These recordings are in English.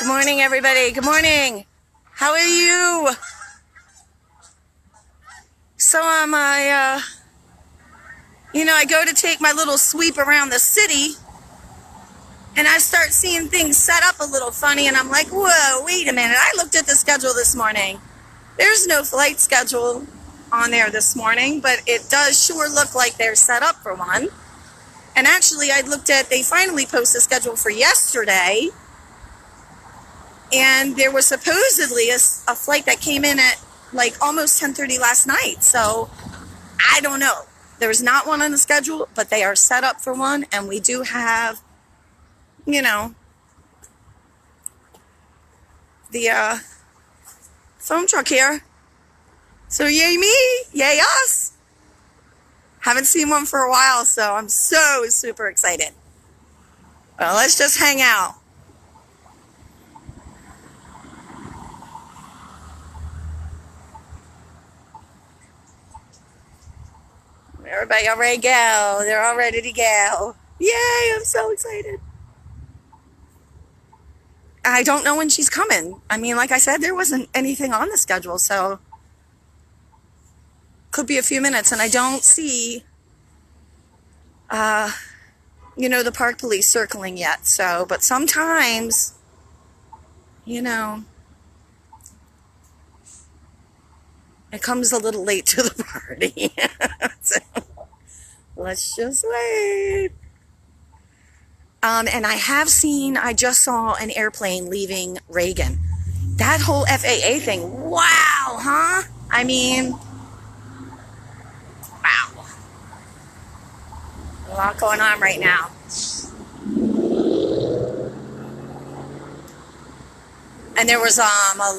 morning, everybody. Good morning. How are you? So I go to take my little sweep around the city, and I start seeing things set up a little funny, and I'm like, whoa, wait a minute. I looked at the schedule this morning. There's no flight schedule on there this morning, but it does sure look like they're set up for one. And actually, they finally posted a schedule for yesterday, and there was supposedly a flight that came in at like almost 10:30 last night. So I don't know. There's not one on the schedule, but they are set up for one, and we do have, the phone truck here. So yay me, yay us. Haven't seen one for a while, so I'm so super excited. Well, let's just hang out. Everybody all ready to go. They're all ready to go. Yay, I'm so excited. I don't know when she's coming. I mean, like I said, there wasn't anything on the schedule, so could be a few minutes, and I don't see, the park police circling yet. So, but sometimes, it comes a little late to the party. So, let's just wait. And I just saw an airplane leaving Reagan. That whole FAA thing, wow, huh? I mean, wow. A lot going on right now. And there was a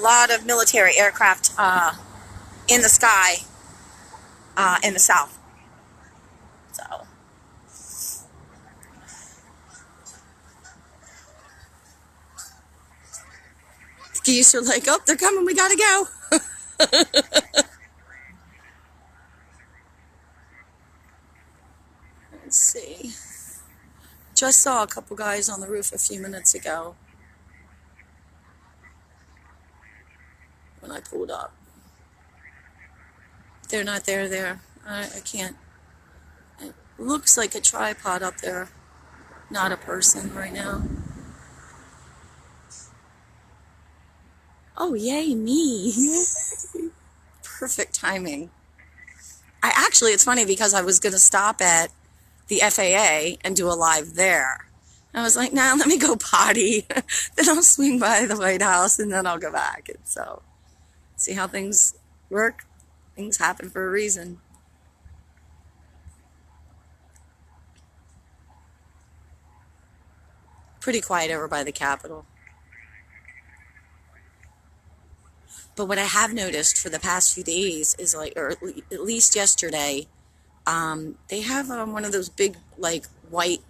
lot of military aircraft in the sky in the south. So. Geese are like, oh, they're coming, we gotta go. Let's see. Just saw a couple guys on the roof a few minutes ago when I pulled up. They're not there. I can't. It looks like a tripod up there, not a person right now. Oh, yay me. Perfect timing. It's funny because I was going to stop at the FAA and do a live there. I was like, nah, let me go potty. Then I'll swing by the White House and then I'll go back. And so, see how things work? Things happen for a reason. Pretty quiet over by the Capitol. But what I have noticed for the past few days is or at least yesterday, they have one of those big, white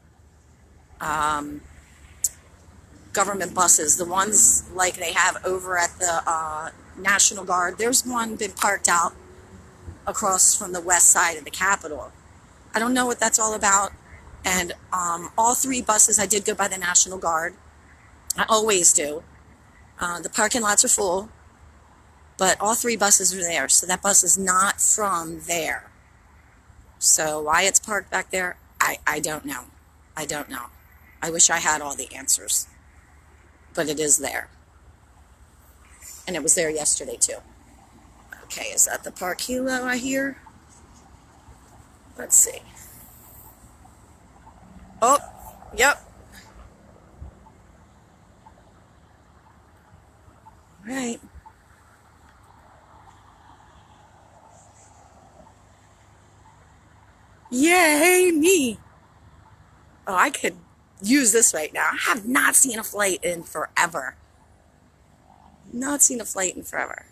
government buses, the ones like they have over at the National Guard. There's one been parked out across from the west side of the Capitol. I don't know what that's all about. And all three buses, I did go by the National Guard. I always do. The parking lots are full. But all three buses are there, so that bus is not from there. So why it's parked back there, I don't know. I don't know. I wish I had all the answers. But it is there. And it was there yesterday, too. Okay, is that the Park Hilo I hear? Let's see. Oh, yep. All right. Yay, me. Oh, I could use this right now. I have not seen a flight in forever. Not seen a flight in forever.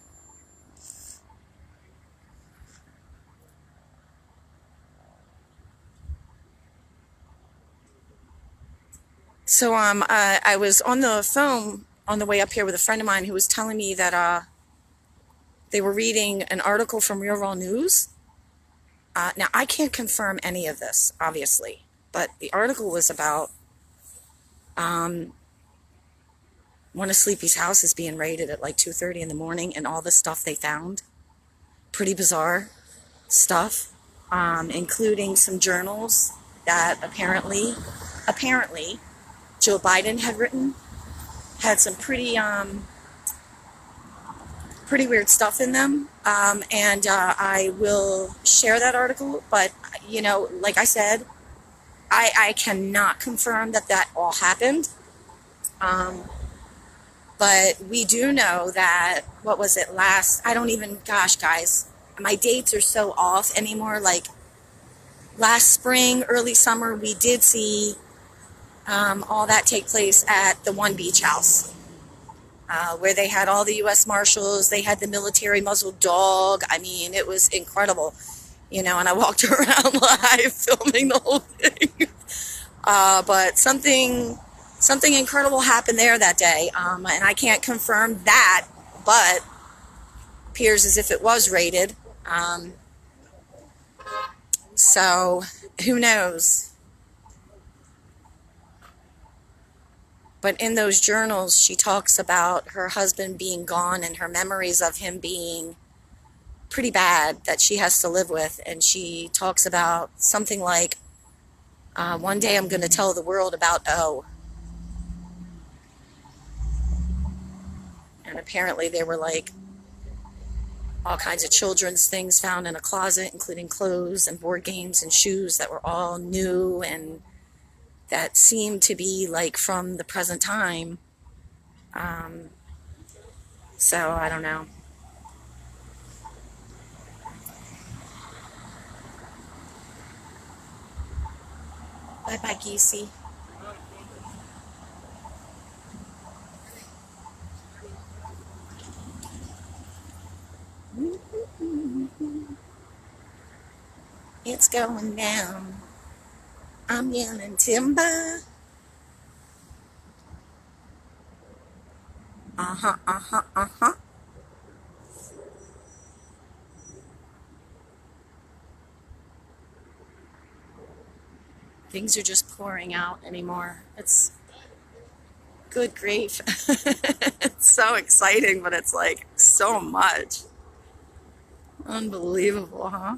So I was on the phone on the way up here with a friend of mine who was telling me that they were reading an article from Real Raw News. Now, I can't confirm any of this, obviously, but the article was about one of Sleepy's house is being raided at like 2:30 in the morning, and all the stuff they found, pretty bizarre stuff, including some journals that apparently Joe Biden had written, had some pretty weird stuff in them. And I will share that article, but like I said, I cannot confirm that all happened. But we do know that, what was it I don't even, gosh, guys, my dates are so off anymore. Like last spring, early summer, we did see all that take place at the One Beach House, where they had all the U.S. Marshals. They had the military muzzled dog. I mean, it was incredible, and I walked around live filming the whole thing. But something incredible happened there that day, and I can't confirm that, but appears as if it was raided. So who knows? But in those journals, she talks about her husband being gone and her memories of him being pretty bad that she has to live with. And she talks about something like, one day I'm going to tell the world about O. And apparently there were like all kinds of children's things found in a closet, including clothes and board games and shoes that were all new and that seemed to be like from the present time. So I don't know. Bye bye, Geesey. It's going down. I'm yelling timber. Uh-huh, uh-huh, uh-huh. Things are just pouring out anymore. It's good grief. It's so exciting, but it's like so much. Unbelievable, huh?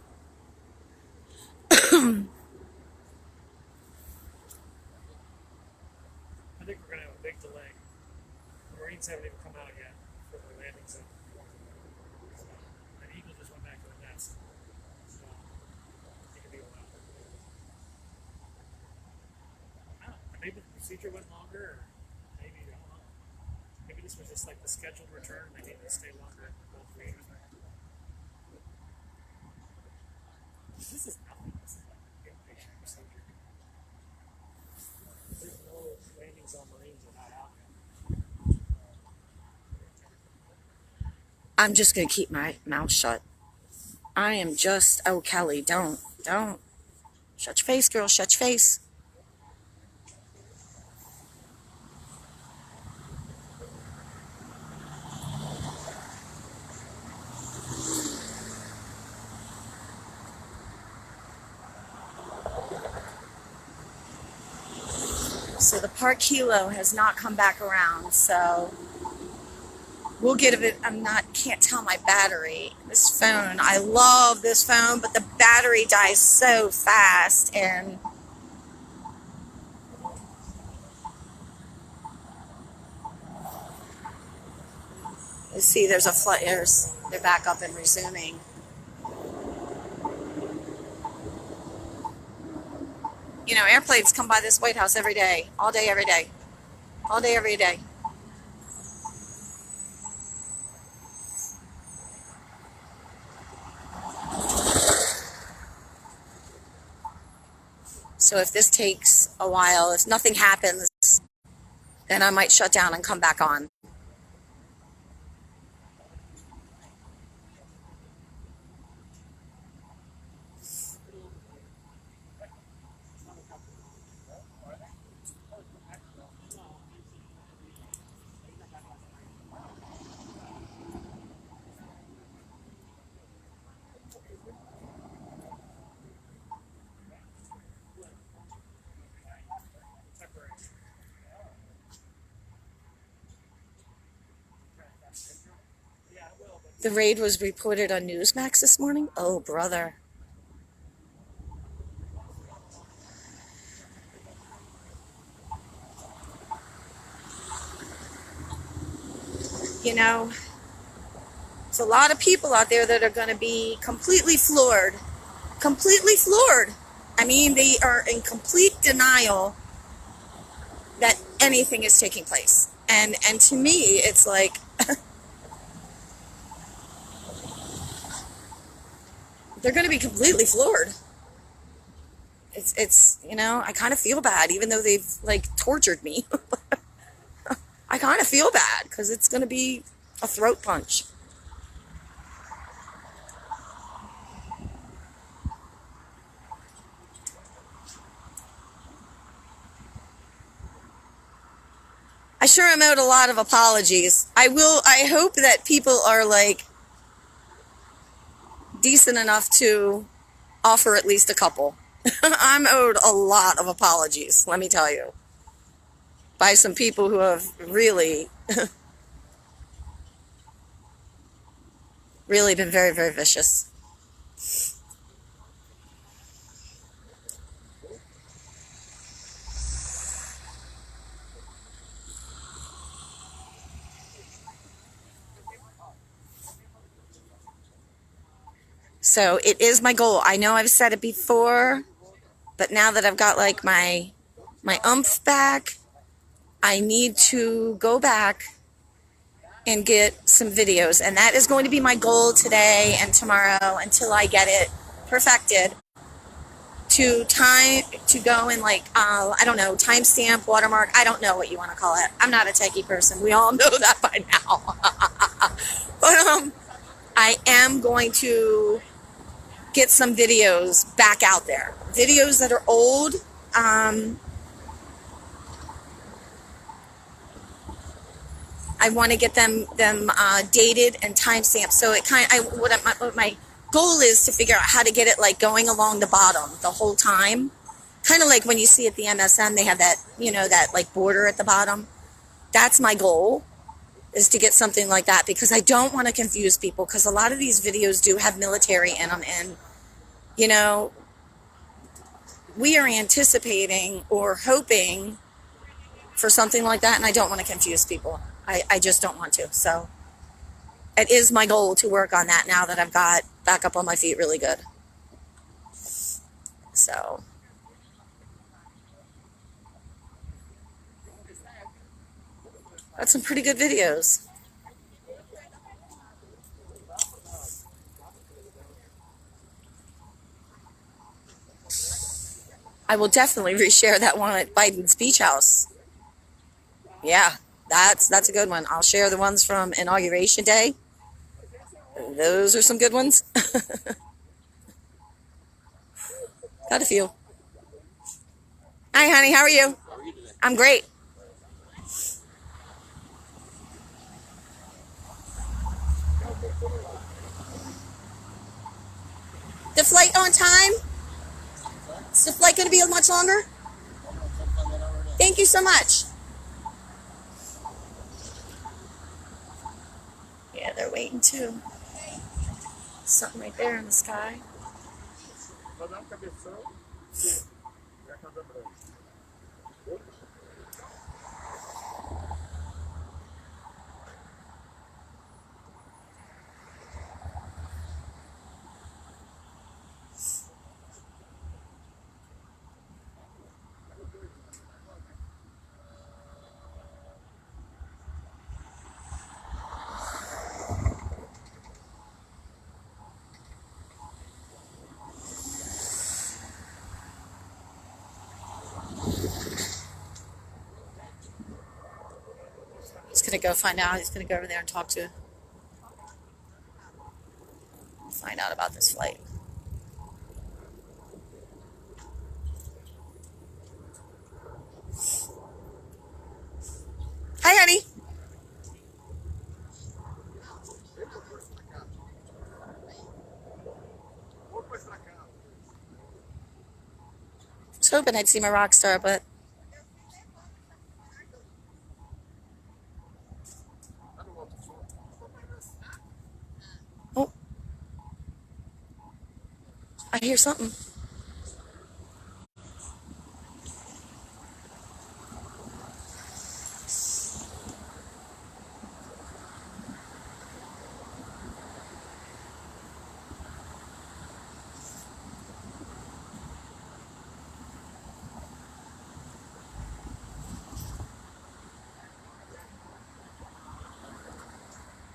I think we're going to have a big delay. The Marines haven't even come out yet for the landing zone. So, an eagle just went back to the nest. So, it could be a while. I don't know. Maybe the procedure went longer, or maybe, I don't know. Maybe this was just like the scheduled return. They needed to stay longer. Both readers. This is nothing. This is like an inpatient procedure. There's no landing zone Marines are not out yet. I'm just going to keep my mouth shut. I am just, oh, Kelly, don't. Shut your face, girl, shut your face. So the Park Kilo has not come back around, so we'll get it. Can't tell my battery. This phone, I love this phone, but the battery dies so fast. And you see, there's a flight. They're back up and resuming. Airplanes come by this White House every day, all day, every day, all day, every day. So if this takes a while, if nothing happens, then I might shut down and come back on. The raid was reported on Newsmax this morning. Oh, brother. You know, there's a lot of people out there that are going to be completely floored. Completely floored. I mean, they are in complete denial that anything is taking place. And to me, it's like, they're going to be completely floored. It's you know, I kind of feel bad, even though they've like tortured me. I kind of feel bad because it's going to be a throat punch. I sure am owed a lot of apologies. I hope that people are like decent enough to offer at least a couple. I'm owed a lot of apologies, let me tell you, by some people who have really, really been very, very vicious. So it is my goal. I know I've said it before, but now that I've got like my umph back, I need to go back and get some videos. And that is going to be my goal today and tomorrow until I get it perfected. To go and like, I don't know, timestamp, watermark, I don't know what you want to call it. I'm not a techie person. We all know that by now. But I am going to get some videos back out there. Videos that are old. I want to get them dated and timestamped. So it what my goal is to figure out how to get it like going along the bottom the whole time. Kind of like when you see at the MSM, they have that, you know, that like border at the bottom. That's my goal, is to get something like that, because I don't want to confuse people, because a lot of these videos do have military in them, and you know, we are anticipating or hoping for something like that, and I don't want to confuse people. I just don't want to. So it is my goal to work on that now that I've got back up on my feet really good. So that's some pretty good videos. I will definitely reshare that one at Biden's beach house. Yeah, that's a good one. I'll share the ones from Inauguration Day. Those are some good ones. Got a few. Hi, honey. How are you? I'm great. The flight on time? Is the flight going to be much longer? Thank you so much. Yeah, they're waiting too. Something right there in the sky. He's going to go find out. He's going to go over there and find out about this flight. Hi, honey. I was hoping I'd see my rock star, but I hear something.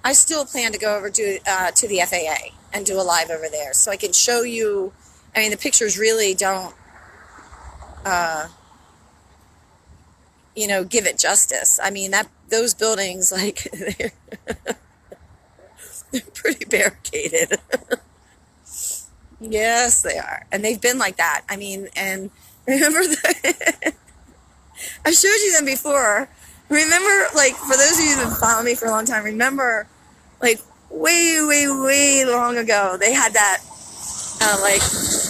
I still plan to go over to the FAA and do a live over there, so I can show you. I mean, the pictures really don't, uh, give it justice. I mean, that those buildings, like, they're pretty barricaded. Yes, they are, and they've been like that. I mean, and remember I showed you them before. Remember, like, for those of you that follow me for a long time, remember, like, way, way, way long ago, they had that, like,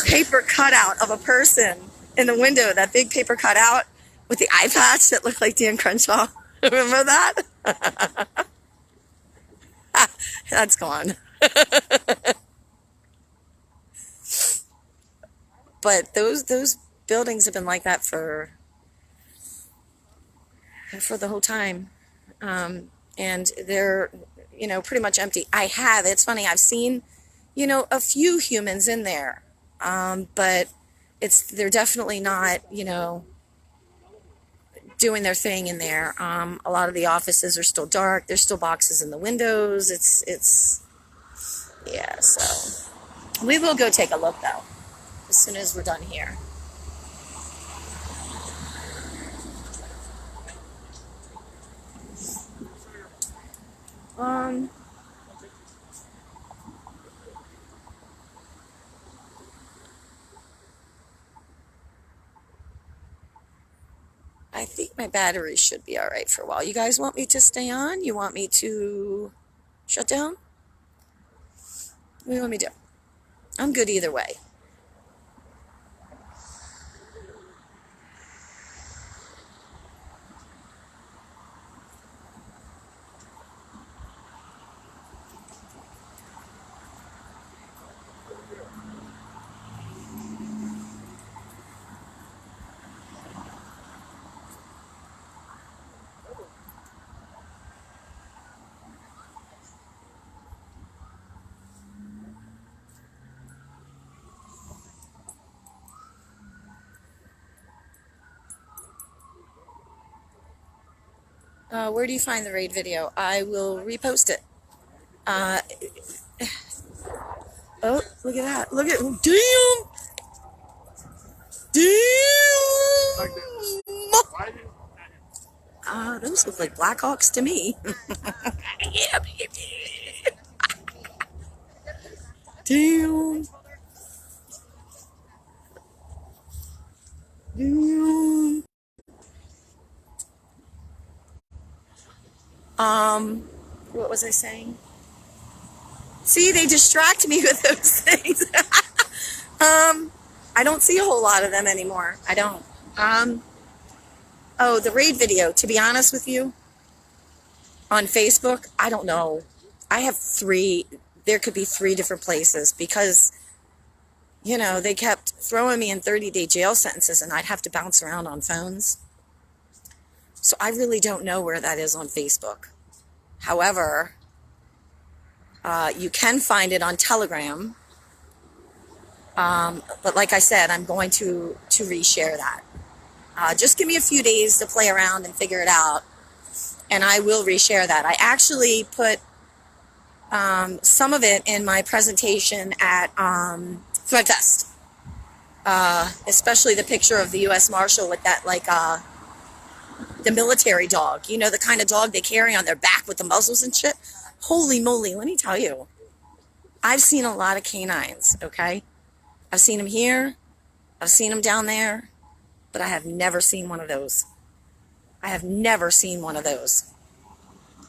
paper cutout of a person in the window, that big paper cutout with the eye patch that looked like Dan Crenshaw. Remember that? That's gone. But those buildings have been like that for the whole time, and they're pretty much empty. It's funny, I've seen a few humans in there, but they're definitely not doing their thing in there. A lot of the offices are still dark. There's still boxes in the windows. Yeah, so we will go take a look though as soon as we're done here. I think my battery should be all right for a while. You guys want me to stay on? You want me to shut down? What do you want me to do? I'm good either way. Where do you find the raid video? I will repost it. Uh, oh, look at that. Look at, damn! Damn! Those look like Blackhawks to me. Yeah, baby. Damn. Damn. What was I saying? See, they distract me with those things. I don't see a whole lot of them anymore. I don't. Oh, the raid video, to be honest with you, on Facebook, I don't know. I have there could be 3 different places because, they kept throwing me in 30-day jail sentences and I'd have to bounce around on phones. So I really don't know where that is on Facebook. However, you can find it on Telegram. But like I said, I'm going to reshare that. Just give me a few days to play around and figure it out, and I will reshare that. I actually put some of it in my presentation at ThreadFest, especially the picture of the U.S. Marshal with that, like, the military dog, the kind of dog they carry on their back with the muzzles and shit. Holy moly, let me tell you, I've seen a lot of canines, okay? I've seen them here, I've seen them down there, but I have never seen one of those. I have never seen one of those.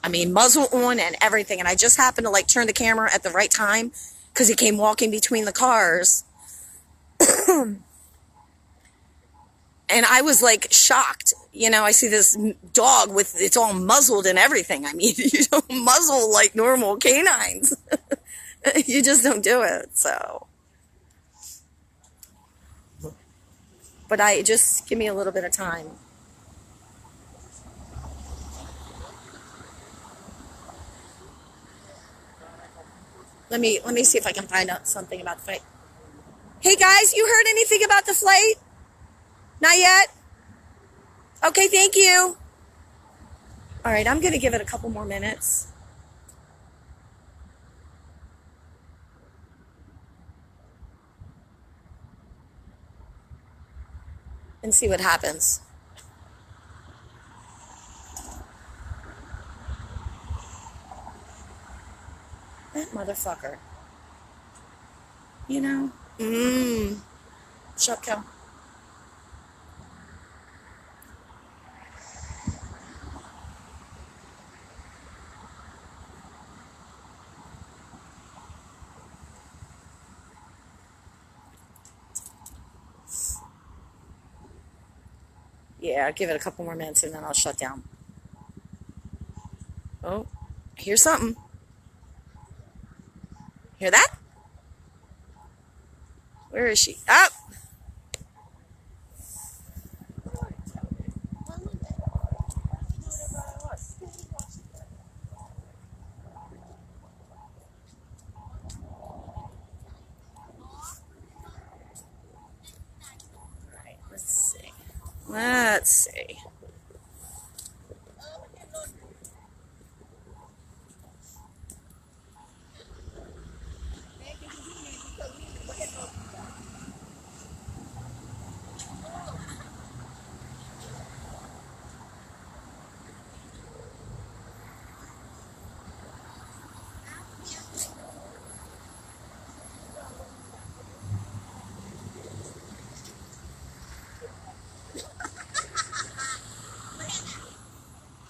I mean, muzzle on and everything, and I just happened to, like, turn the camera at the right time because he came walking between the cars. And I was, like, shocked. I see this dog it's all muzzled and everything. I mean, you don't muzzle like normal canines. You just don't do it, so. But just give me a little bit of time. Let me see if I can find out something about the flight. Hey guys, you heard anything about the flight? Not yet? Okay, thank you. All right, I'm gonna give it a couple more minutes. And see what happens. That motherfucker. You know? Shut Kel. Yeah, I'll give it a couple more minutes and then I'll shut down. Oh, here's something. Hear that? Where is she? Up! Alright, let's see. Let's see.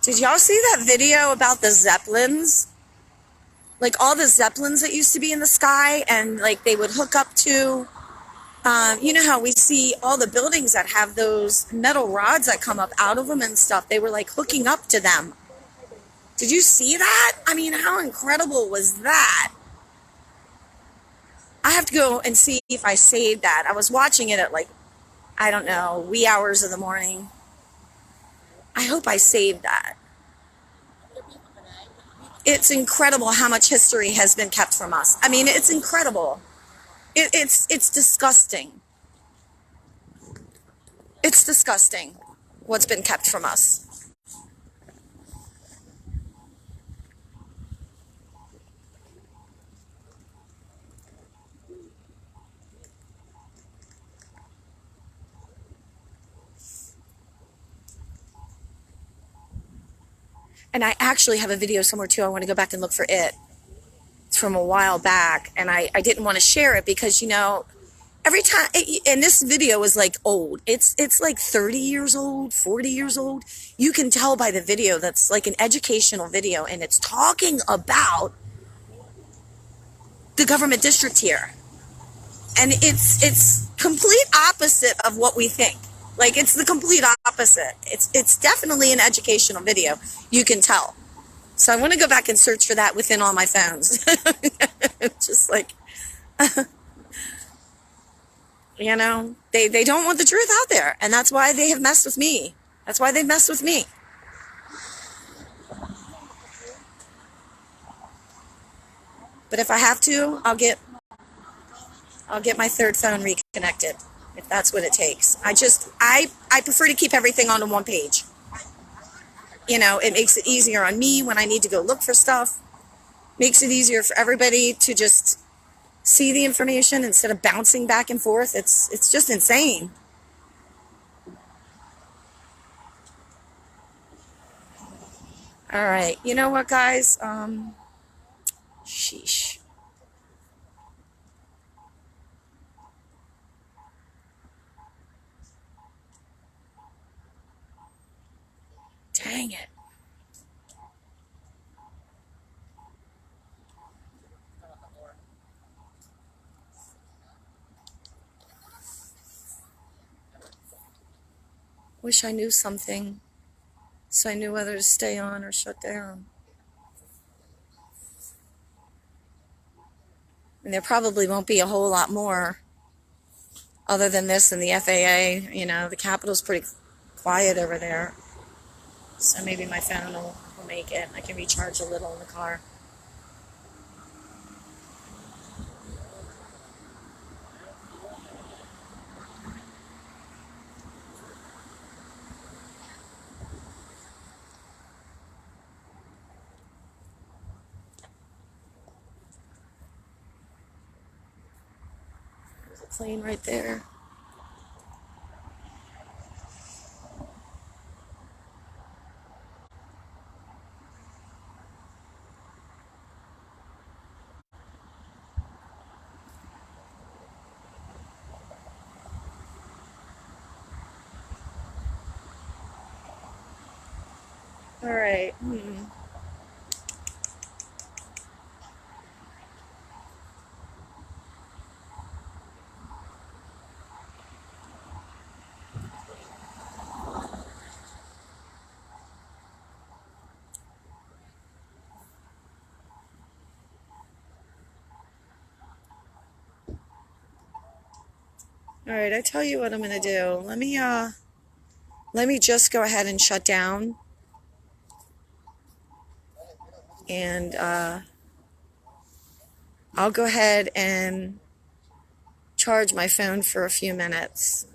Did y'all see that video about the Zeppelins? Like all the Zeppelins that used to be in the sky and like they would hook up to, you know how we see all the buildings that have those metal rods that come up out of them and stuff. They were like hooking up to them. Did you see that? I mean, how incredible was that? I have to go and see if I saved that. I was watching it at like, I don't know, wee hours of the morning. I hope I saved that. It's incredible how much history has been kept from us. I mean, it's incredible. It's disgusting. It's disgusting what's been kept from us. And I actually have a video somewhere too. I want to go back and look for it. It's from a while back, and I didn't want to share it because, you know, every time, and this video is like old. It's like 30 years old, 40 years old. You can tell by the video that's like an educational video, and it's talking about the government district here. And it's complete opposite of what we think. Like it's the complete opposite. It's definitely an educational video. You can tell. So I want to go back and search for that within all my phones. Just like, you know, they don't want the truth out there. And that's why they have messed with me. That's why they messed with me. But if I have to, I'll get my third phone reconnected if that's what it takes. I prefer to keep everything onto one page. You know, it makes it easier on me when I need to go look for stuff. Makes it easier for everybody to just see the information instead of bouncing back and forth. It's just insane. All right. You know what, guys? Sheesh. Dang it. Wish I knew something so I knew whether to stay on or shut down. And there probably won't be a whole lot more Other than this and the FAA, the Capitol's pretty quiet over there. So maybe my phone will make it. I can recharge a little in the car. There's a plane right there. All right. All right, I tell you what I'm gonna do. Let me just go ahead and shut down, and I'll go ahead and charge my phone for a few minutes.